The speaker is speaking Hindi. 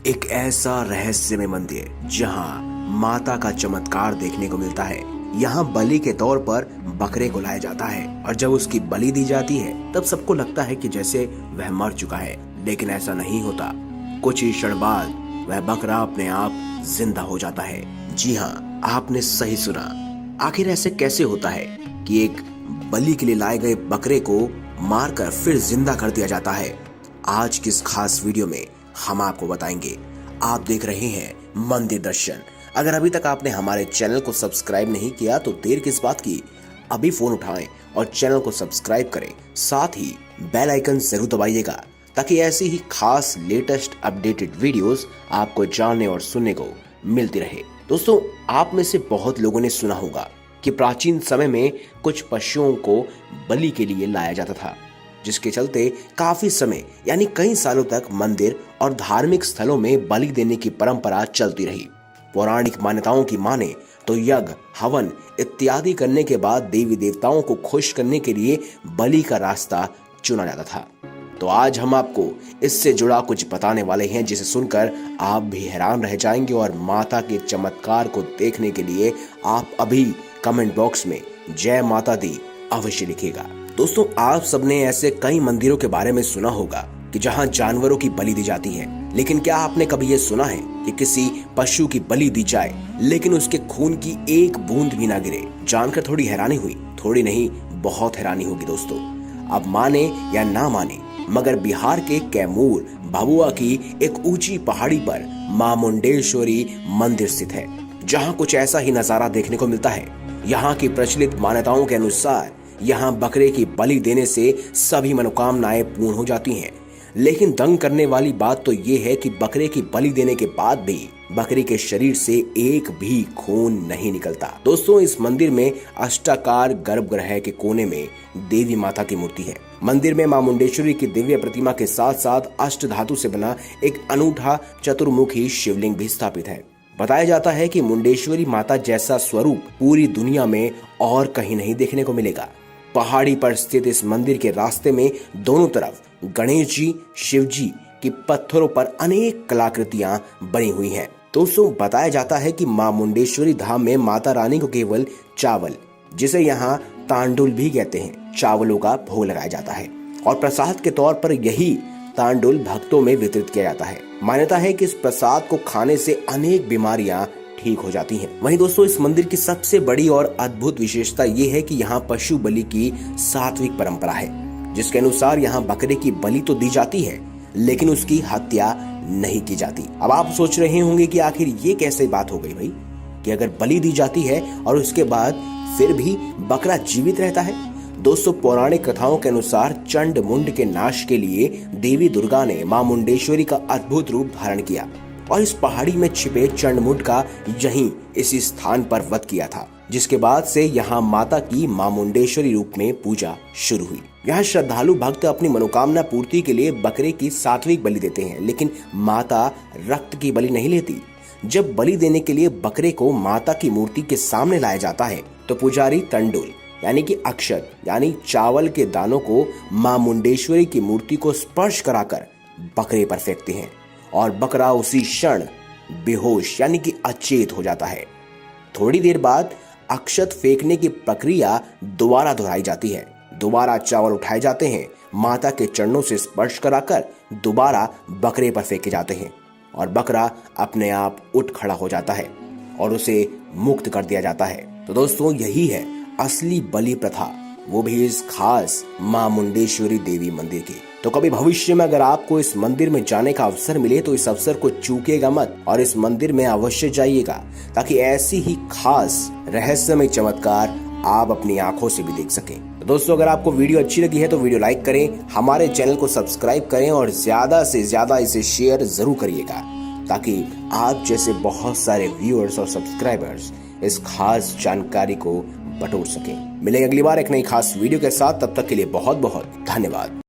एक ऐसा रहस्यमय मंदिर जहां माता का चमत्कार देखने को मिलता है। यहाँ बलि के तौर पर बकरे को लाया जाता है और जब उसकी बलि दी जाती है तब सबको लगता है कि जैसे वह मर चुका है, लेकिन ऐसा नहीं होता। कुछ ही क्षण बाद वह बकरा अपने आप जिंदा हो जाता है। जी हाँ, आपने सही सुना। आखिर ऐसे कैसे होता है कि एक बलि के लिए लाए गए बकरे को मारकर फिर जिंदा कर दिया जाता है? आज की इस खास वीडियो में हम आपको बताएंगे। आप देख रहे हैं मंदिर दर्शन। अगर अभी तक आपने हमारे चैनल को सब्सक्राइब नहीं किया तो देर किस बात की, अभी फोन उठाएं और चैनल को सब्सक्राइब करें। साथ ही बेल आइकन जरूर दबाइएगा ताकि ऐसी ही खास लेटेस्ट अपडेटेड वीडियोस आपको जानने और सुनने को मिलती रहे। दोस्तों, आप में से बहुत लोगों ने सुना होगा कि प्राचीन समय में कुछ पशुओं को बलि के लिए लाया जाता था, जिसके चलते काफी समय यानी कई सालों तक मंदिर और धार्मिक स्थलों में बलि देने की परंपरा चलती रही। पौराणिक मान्यताओं की माने तो यज्ञ, हवन इत्यादि करने के बाद देवी देवताओं को खुश करने के लिए बलि का रास्ता चुना जाता था। तो आज हम आपको इससे जुड़ा कुछ बताने वाले हैं जिसे सुनकर आप भी हैरान रह जाएंगे और माता के चमत्कार को देखने के लिए आप अभी कमेंट बॉक्स में जय माता दी अवश्य लिखिएगा। दोस्तों, आप सबने ऐसे कई मंदिरों के बारे में सुना होगा कि जहां जानवरों की बलि दी जाती है, लेकिन क्या आपने कभी ये सुना है कि किसी पशु की बलि दी जाए लेकिन उसके खून की एक बूंद भी ना गिरे? जानकर थोड़ी हैरानी हुई, थोड़ी नहीं बहुत हैरानी होगी दोस्तों। अब माने या ना माने, मगर बिहार के कैमूर भभुआ की एक ऊंची पहाड़ी पर मां मुंडेश्वरी मंदिर स्थित है, जहां कुछ ऐसा ही नजारा देखने को मिलता है। यहाँ की प्रचलित मान्यताओं के अनुसार यहाँ बकरे की बलि देने से सभी मनोकामनाएं पूर्ण हो जाती हैं। लेकिन दंग करने वाली बात तो ये है कि बकरे की बलि देने के बाद भी बकरी के शरीर से एक भी खून नहीं निकलता। दोस्तों, इस मंदिर में अष्टाकार गर्भगृह के कोने में देवी माता की मूर्ति है। मंदिर में मां मुंडेश्वरी की दिव्य प्रतिमा के साथ साथ अष्ट धातु से बना एक अनूठा चतुर्मुखी शिवलिंग भी स्थापित है। बताया जाता है कि मुंडेश्वरी माता जैसा स्वरूप पूरी दुनिया में और कहीं नहीं देखने को मिलेगा। पहाड़ी पर स्थित इस मंदिर के रास्ते में दोनों तरफ गणेश जी, शिव जी की पत्थरों पर अनेक कलाकृतियां बनी हुई हैं। दोस्तों, बताया जाता है कि मां मुंडेश्वरी धाम में माता रानी को केवल चावल, जिसे यहाँ तांडुल भी कहते हैं, चावलों का भोग लगाया जाता है और प्रसाद के तौर पर यही तांडुल भक्तों में वितरित किया जाता है। मान्यता है कि इस प्रसाद को खाने से अनेक बीमारियां ठीक हो जाती हैं। वहीं दोस्तों, इस मंदिर की सबसे बड़ी और अद्भुत विशेषता ये है कि यहाँ पशु बलि की सात्विक परंपरा है, जिसके अनुसार यहाँ बकरे की बलि तो दी जाती है लेकिन उसकी हत्या नहीं की जाती। अब आप सोच रहे होंगे कि आखिर ये कैसे बात हो गई भाई, कि अगर बलि दी जाती है और उसके बाद फिर भी बकरा जीवित रहता है? दोस्तों, पौराणिक कथाओं के अनुसार चंड मुंड के नाश के लिए देवी दुर्गा ने मां मुंडेश्वरी का अद्भुत रूप धारण किया और इस पहाड़ी में छिपे चंडमुंड का यहीं इसी स्थान पर वध किया था, जिसके बाद से यहाँ माता की मां मुंडेश्वरी रूप में पूजा शुरू हुई। यहाँ श्रद्धालु भक्त अपनी मनोकामना पूर्ति के लिए बकरे की सात्विक बलि देते हैं, लेकिन माता रक्त की बलि नहीं लेती। जब बलि देने के लिए बकरे को माता की मूर्ति के सामने लाया जाता है तो पुजारी तंडुल यानी कि अक्षत यानी चावल के दानों को मां मुंडेश्वरी की मूर्ति को स्पर्श कराकर बकरे पर फेंकते हैं और बकरा उसी क्षण बेहोश यानी कि अचेत हो जाता है। थोड़ी देर बाद अक्षत फेंकने की प्रक्रिया दोबारा दोहराई जाती है। दोबारा चावल उठाए जाते हैं, माता के चरणों से स्पर्श कराकर दोबारा बकरे पर फेंके जाते हैं और बकरा अपने आप उठ खड़ा हो जाता है और उसे मुक्त कर दिया जाता है। तो दोस्तों, यही है असली बलि प्रथा, वो भी इस खास मां मुंडेश्वरी देवी मंदिर की। तो कभी भविष्य में अगर आपको इस मंदिर में जाने का अवसर मिले तो इस अवसर को चूकेगा मत और इस मंदिर में अवश्य जाइएगा, ताकि ऐसी ही खास रहस्यमय चमत्कार आप अपनी आंखों से भी देख सकें। तो दोस्तों, अगर आपको वीडियो अच्छी लगी है तो वीडियो लाइक करें, हमारे चैनल को सब्सक्राइब करें और ज्यादा से ज्यादा इसे शेयर जरूर करिएगा, ताकि आप जैसे बहुत सारे व्यूअर्स और सब्सक्राइबर्स इस खास जानकारी को बटोर सकें। मिलेंगे अगली बार एक नई खास वीडियो के साथ, तब तक के लिए बहुत बहुत धन्यवाद।